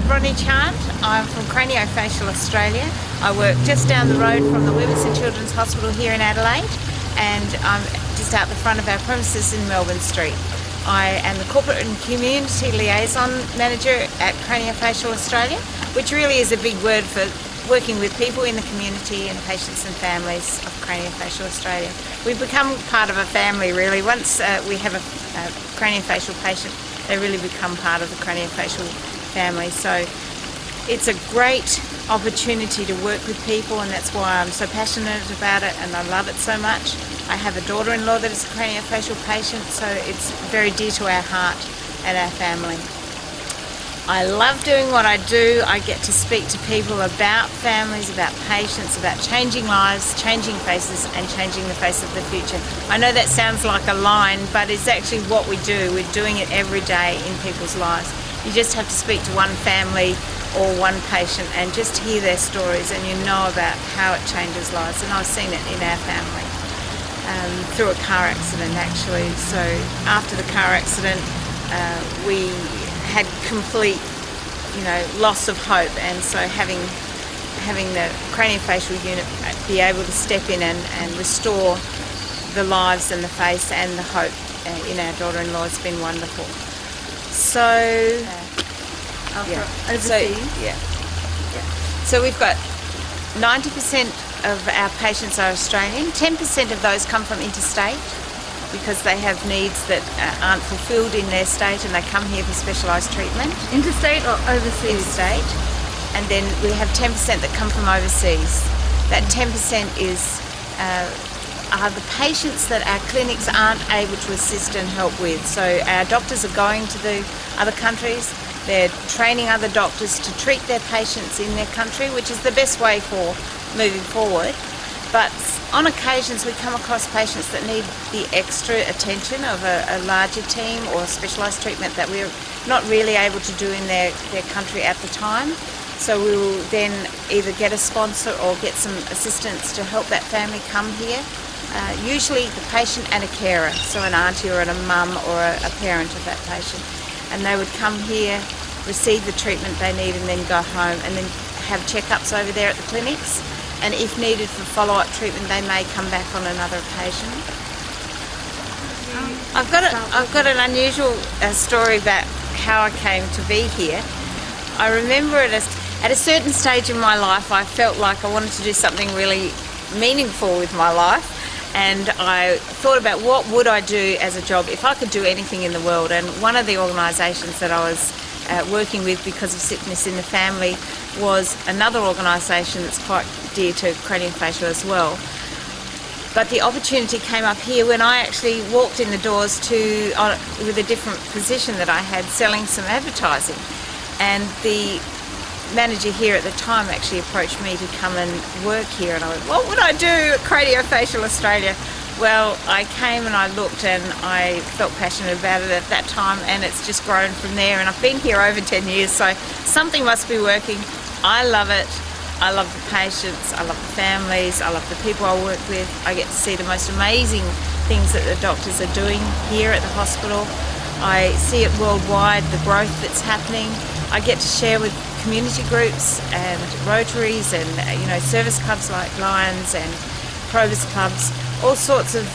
Bronwyn Chant. I'm from Craniofacial Australia. I work just down the road from the Women's and Children's Hospital here in Adelaide, and I'm just out the front of our premises in Melbourne Street. I am the Corporate and Community Liaison Manager at Craniofacial Australia, which really is a big word for working with people in the community and patients and families of Craniofacial Australia. We've become part of a family really. Once we have a craniofacial patient, they really become part of the craniofacial family. So it's a great opportunity to work with people, and that's why I'm so passionate about it and I love it so much. I have a daughter-in-law that is a craniofacial patient, so it's very dear to our heart and our family. I love doing what I do. I get to speak to people about families, about patients, about changing lives, changing faces and changing the face of the future. I know that sounds like a line, but it's actually what we do. We're doing it every day in people's lives. You just have to speak to one family or one patient and just hear their stories, and you know about how it changes lives. And I've seen it in our family through a car accident actually. So after the car accident, we had complete, loss of hope, and so having the craniofacial unit be able to step in and restore the lives and the face and the hope in our daughter-in-law has been wonderful. So so we've got 90% of our patients are Australian. 10% of those come from interstate, because they have needs that aren't fulfilled in their state and they come here for specialised treatment. Interstate or overseas? Interstate. And then we have 10% that come from overseas. That 10% are the patients that our clinics aren't able to assist and help with. So our doctors are going to the other countries, they're training other doctors to treat their patients in their country, which is the best way for moving forward. But on occasions we come across patients that need the extra attention of a larger team or specialised treatment that we're not really able to do in their country at the time. So we will then either get a sponsor or get some assistance to help that family come here. Usually the patient and a carer, so an auntie or a mum or a parent of that patient. And they would come here, receive the treatment they need, and then go home and then have checkups over there at the clinics. And if needed for follow-up treatment, they may come back on another occasion. I've got an unusual story about how I came to be here. I remember at a certain stage in my life, I felt like I wanted to do something really meaningful with my life, and I thought about what would I do as a job if I could do anything in the world. And one of the organisations that I was working with because of sickness in the family was another organisation that's quite dear to craniofacial as well. But the opportunity came up here when I actually walked in the doors with a different position that I had, selling some advertising. And the manager here at the time actually approached me to come and work here, and I went, what would I do at Craniofacial Australia? Well, I came and I looked and I felt passionate about it at that time, and it's just grown from there, and I've been here over 10 years, so something must be working. I love it. I love the patients, I love the families, I love the people I work with. I get to see the most amazing things that the doctors are doing here at the hospital. I see it worldwide, the growth that's happening. I get to share with community groups and Rotaries and service clubs like Lions and Provers clubs, all sorts of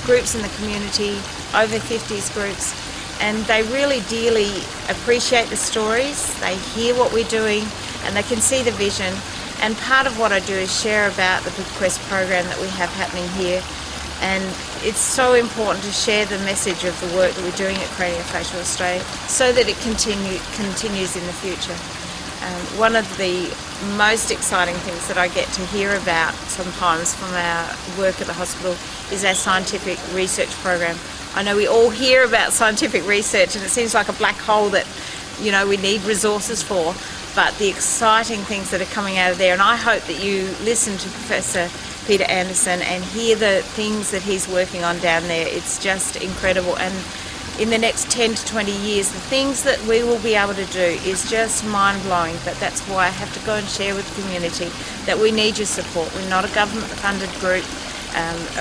groups in the community, over 50s groups, and they really dearly appreciate the stories. They hear what we're doing and they can see the vision. And part of what I do is share about the Bequest program that we have happening here. And it's so important to share the message of the work that we're doing at Craniofacial Australia so that it continues in the future. One of the most exciting things that I get to hear about sometimes from our work at the hospital is our scientific research program. I know we all hear about scientific research and it seems like a black hole that we need resources for, but the exciting things that are coming out of there, and I hope that you listen to Professor Peter Anderson and hear the things that he's working on down there. It's just incredible, and in the next 10 to 20 years the things that we will be able to do is just mind-blowing. But that's why I have to go and share with the community that we need your support. We're not a government funded group,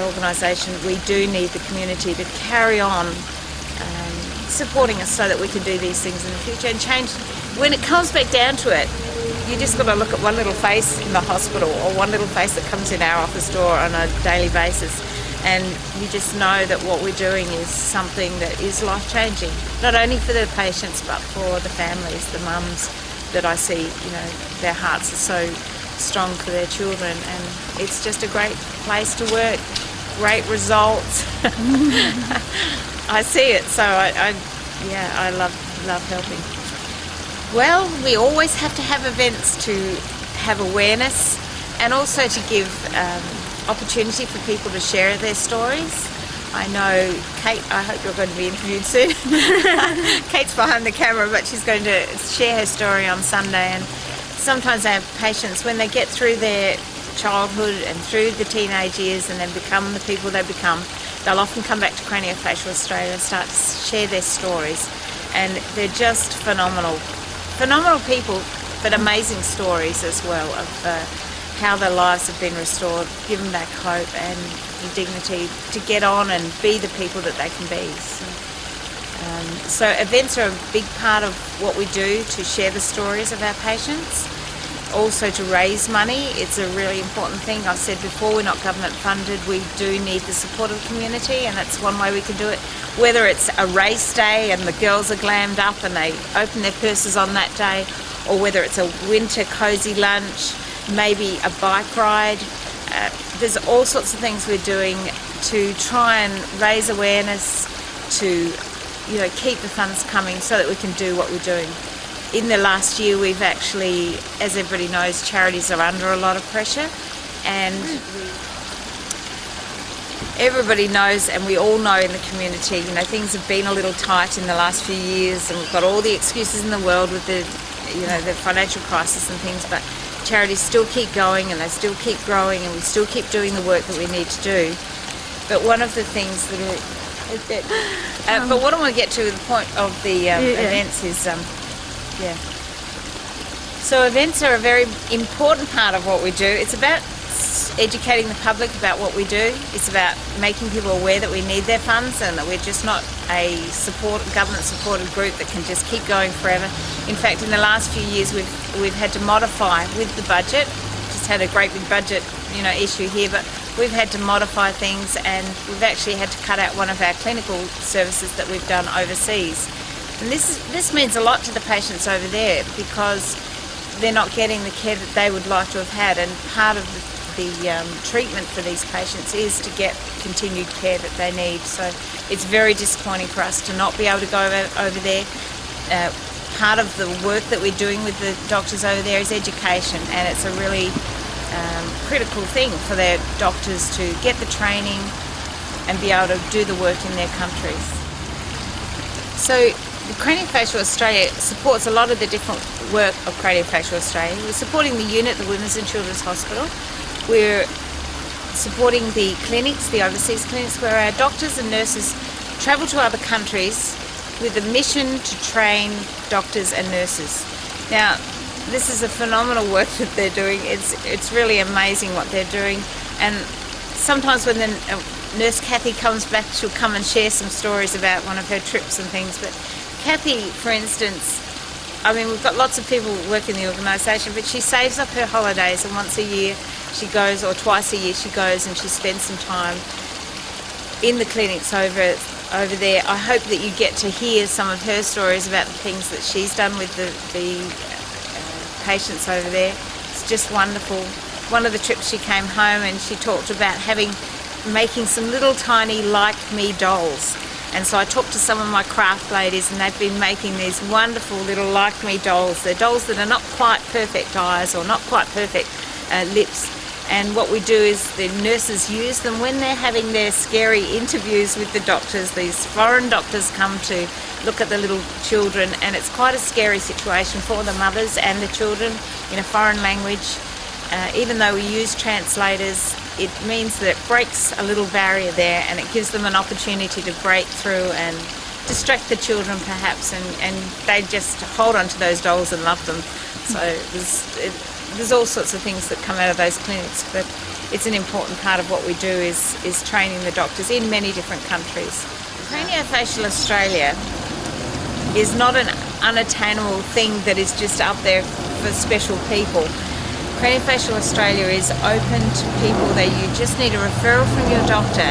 organisation. We do need the community to carry on supporting us so that we can do these things in the future and change. When it comes back down to it, you just got to look at one little face in the hospital or one little face that comes in our office door on a daily basis, and you just know that what we're doing is something that is life-changing, not only for the patients but for the families, the mums that I see. Their hearts are so strong for their children, and it's just a great place to work, great results. I see it, so I love helping. Well, we always have to have events to have awareness and also to give opportunity for people to share their stories. I know Kate, I hope you're going to be interviewed soon. Kate's behind the camera, but she's going to share her story on Sunday. And sometimes I have patients, when they get through their childhood and through the teenage years and then become the people they become, they'll often come back to Craniofacial Australia and start to share their stories. And they're just phenomenal. Phenomenal people, but amazing stories as well of how their lives have been restored, given back hope and the dignity to get on and be the people that they can be. So events are a big part of what we do to share the stories of our patients. Also to raise money, it's a really important thing. I've said before, we're not government funded. We do need the support of the community, and that's one way we can do it. Whether it's a race day and the girls are glammed up and they open their purses on that day, or whether it's a winter cosy lunch, maybe a bike ride. There's all sorts of things we're doing to try and raise awareness, to keep the funds coming so that we can do what we're doing. In the last year, we've actually, as everybody knows, charities are under a lot of pressure, and everybody knows, and we all know in the community, things have been a little tight in the last few years, and we've got all the excuses in the world with the financial crisis and things, but charities still keep going and they still keep growing, and we still keep doing the work that we need to do. But one of the things but what I want to get to, the point of the events is, so events are a very important part of what we do. It's about educating the public about what we do. It's about making people aware that we need their funds and that we're just not a government-supported group that can just keep going forever. In fact, in the last few years, we've had to modify with the budget. Just had a great big budget, issue here, but we've had to modify things, and we've actually had to cut out one of our clinical services that we've done overseas. And this means a lot to the patients over there because they're not getting the care that they would like to have had, and part of the treatment for these patients is to get continued care that they need. So it's very disappointing for us to not be able to go over there. Part of the work that we're doing with the doctors over there is education, and it's a really critical thing for their doctors to get the training and be able to do the work in their countries. So Craniofacial Australia supports a lot of the different work of Craniofacial Australia. We're supporting the unit, the Women's and Children's Hospital. We're supporting the clinics, the overseas clinics, where our doctors and nurses travel to other countries with a mission to train doctors and nurses. Now, this is a phenomenal work that they're doing. It's really amazing what they're doing. And sometimes when the nurse Kathy comes back, she'll come and share some stories about one of her trips and things. But Kathy, for instance, we've got lots of people working in the organisation, but she saves up her holidays, and once a year she goes, or twice a year she goes, and she spends some time in the clinics over there. I hope that you get to hear some of her stories about the things that she's done with the patients over there. It's just wonderful. One of the trips she came home and she talked about making some little tiny like me dolls. And so I talked to some of my craft ladies, and they've been making these wonderful little like me dolls. They're dolls that are not quite perfect eyes or not quite perfect lips. And what we do is the nurses use them when they're having their scary interviews with the doctors. These foreign doctors come to look at the little children, and it's quite a scary situation for the mothers and the children in a foreign language. Even though we use translators, it means that it breaks a little barrier there, and it gives them an opportunity to break through and distract the children perhaps, and they just hold on to those dolls and love them. So there's all sorts of things that come out of those clinics, but it's an important part of what we do is training the doctors in many different countries. Craniofacial Australia is not an unattainable thing that is just up there for special people. Craniofacial Australia is open to people that you just need a referral from your doctor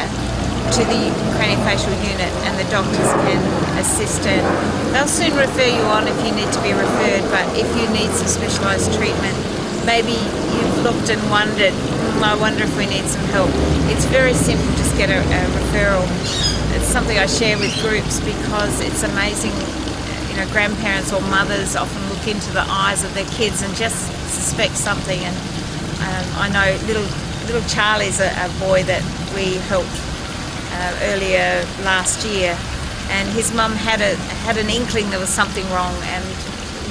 to the craniofacial unit, and the doctors can assist, and they'll soon refer you on if you need to be referred. But if you need some specialised treatment, maybe you've looked and wondered, I wonder if we need some help. It's very simple, just get a referral. It's something I share with groups because it's amazing. Grandparents or mothers often look into the eyes of their kids and just suspect something. And I know little Charlie's a boy that we helped earlier last year, and his mum had an inkling there was something wrong, and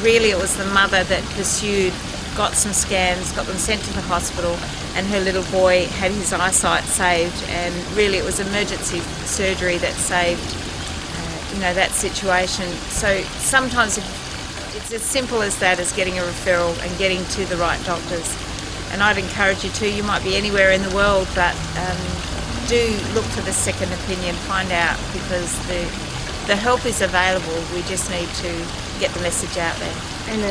really it was the mother that pursued, got some scans, got them sent to the hospital, and her little boy had his eyesight saved, and really it was emergency surgery that saved that situation. So sometimes it's as simple as that, as getting a referral and getting to the right doctors. And I'd encourage you to. You might be anywhere in the world, but do look for the second opinion, find out, because the help is available. We just need to get the message out there.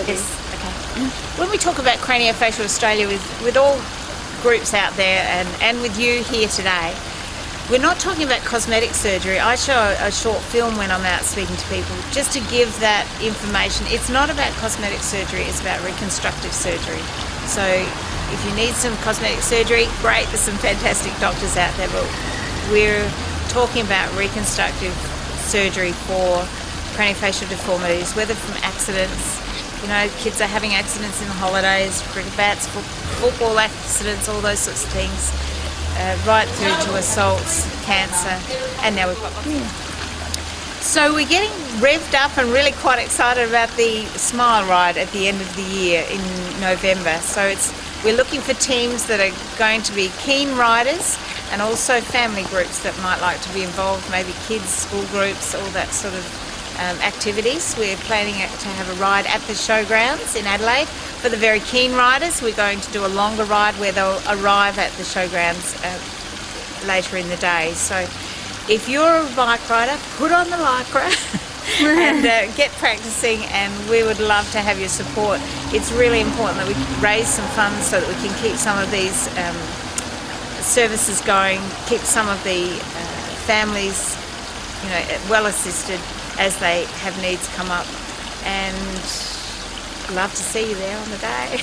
Yes. Okay. When we talk about Craniofacial Australia with all groups out there and with you here today, we're not talking about cosmetic surgery. I show a short film when I'm out speaking to people just to give that information. It's not about cosmetic surgery, it's about reconstructive surgery. So if you need some cosmetic surgery, great, there's some fantastic doctors out there, but we're talking about reconstructive surgery for craniofacial deformities, whether from accidents. Kids are having accidents in the holidays, cricket bats, football accidents, all those sorts of things. Right through to assaults, cancer, and now we've got So we're getting revved up and really quite excited about the Smile Ride at the end of the year in November. So we're looking for teams that are going to be keen riders, and also family groups that might like to be involved, maybe kids, school groups, all that sort of activities. We're planning to have a ride at the showgrounds in Adelaide. For the very keen riders, we're going to do a longer ride where they'll arrive at the showgrounds later in the day. So if you're a bike rider, put on the lycra and get practicing, and we would love to have your support. It's really important that we raise some funds so that we can keep some of these services going, keep some of the families well assisted as they have needs come up, and love to see you there on the day.